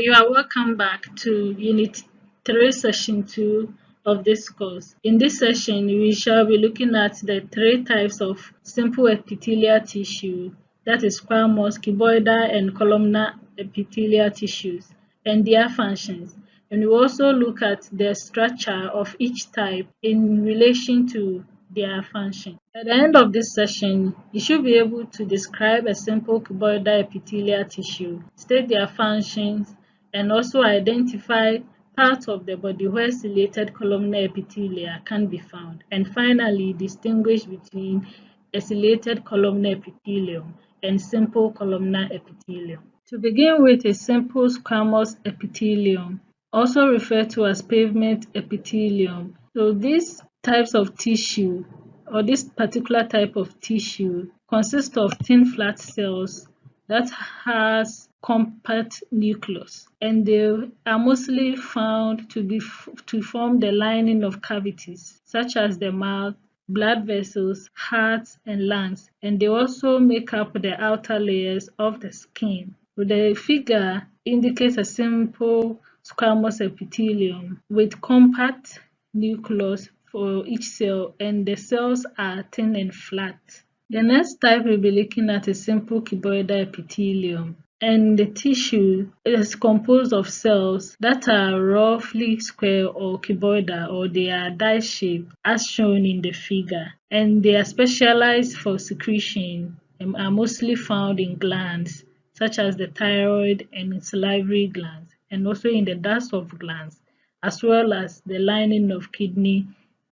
you are welcome back to Unit 3, Session 2 of this course. In this session, we shall be looking at the three types of simple epithelial tissue, that is squamous, cuboidal, and columnar epithelial tissues, and their functions. And we also look at the structure of each type in relation to their function. At the end of this session, you should be able to describe a simple cuboidal epithelial tissue, state their functions, and also identify parts of the body where ciliated columnar epithelia can be found, and finally distinguish between a ciliated columnar epithelium and simple columnar epithelium. To begin with, a simple squamous epithelium, also referred to as pavement epithelium. So these types of tissue, or this particular type of tissue, consists of thin flat cells that has compact nucleus, and they are mostly found to form the lining of cavities such as the mouth, blood vessels, heart, and lungs, and they also make up the outer layers of the skin. The figure indicates a simple squamous epithelium with compact nucleus for each cell, and the cells are thin and flat. The next type we'll be looking at is simple cuboidal epithelium, and the tissue is composed of cells that are roughly square or cuboidal, or they are die-shaped as shown in the figure, and they are specialized for secretion and are mostly found in glands such as the thyroid and salivary glands, and also in the ducts of glands, as well as the lining of kidney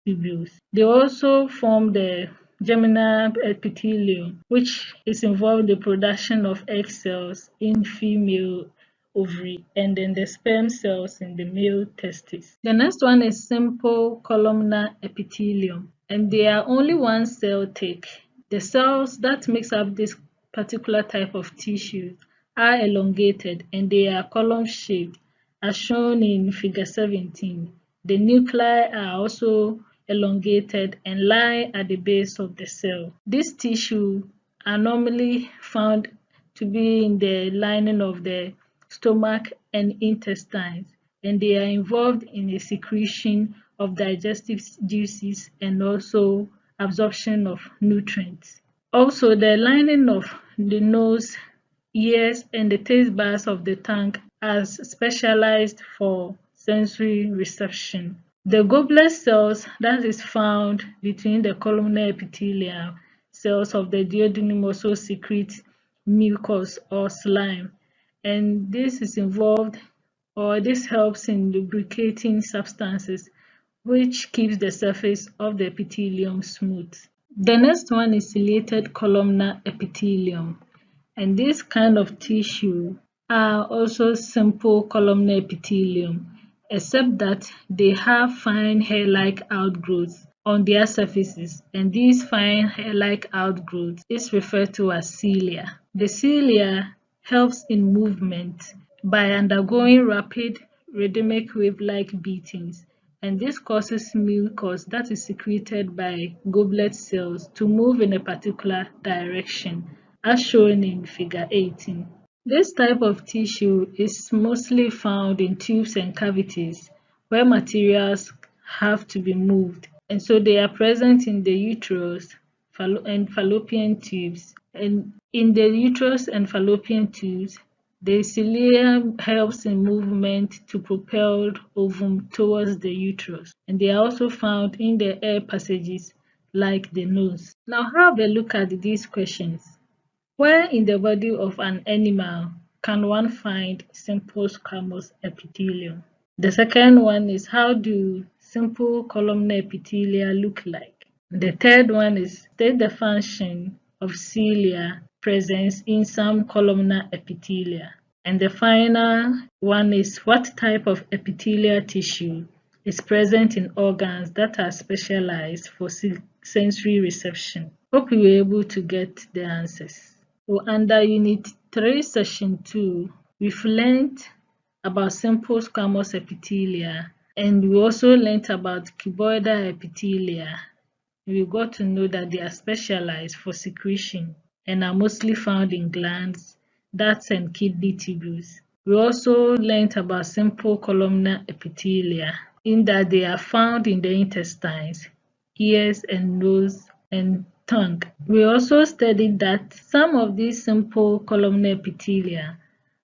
tubules. They also form the germinal epithelium, which is involved in the production of egg cells in female ovary, and then the sperm cells in the male testes. The next one is simple columnar epithelium, and they are only one cell thick. The cells that makes up this particular type of tissue are elongated, and they are column shaped as shown in figure 17. The nuclei are also elongated and lie at the base of the cell. These tissues are normally found to be in the lining of the stomach and intestines, and they are involved in the secretion of digestive juices and also absorption of nutrients. Also, the lining of the nose, ears, and the taste buds of the tongue are specialized for sensory reception. The goblet cells that is found between the columnar epithelial cells of the duodenum also secrete mucus or slime, and this is involved, or this helps in lubricating substances which keeps the surface of the epithelium smooth. The next one is ciliated columnar epithelium, and this kind of tissue are also simple columnar epithelium, except that they have fine hair-like outgrowths on their surfaces, and these fine hair-like outgrowths is referred to as cilia. The cilia helps in movement by undergoing rapid rhythmic wave-like beatings, and this causes mucus that is secreted by goblet cells to move in a particular direction, as shown in figure 18. This type of tissue is mostly found in tubes and cavities where materials have to be moved, and so they are present in the uterus and fallopian tubes. And in the uterus and fallopian tubes, the cilia helps in movement to propel ovum towards the uterus, and they are also found in the air passages like the nose. Now have a look at these questions. Where in the body of an animal can one find simple squamous epithelium? The second one is, how do simple columnar epithelia look like? The third one is, state the function of cilia presence in some columnar epithelia. And the final one is, what type of epithelial tissue is present in organs that are specialized for sensory reception? Hope you were able to get the answers. So under Unit 3, Session 2, we've learned about simple squamous epithelia, and we also learned about cuboidal epithelia. We got to know that they are specialized for secretion and are mostly found in glands, ducts, and kidney tubules. We also learned about simple columnar epithelia, in that they are found in the intestines, ears and nose and tongue. We also studied that some of these simple columnar epithelia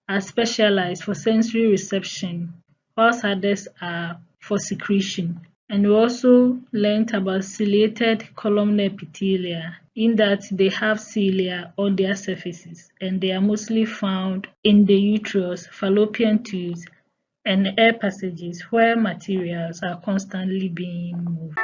are specialized for sensory reception, whilst others are for secretion. And we also learned about ciliated columnar epithelia, in that they have cilia on their surfaces and they are mostly found in the uterus, fallopian tubes, and air passages where materials are constantly being moved.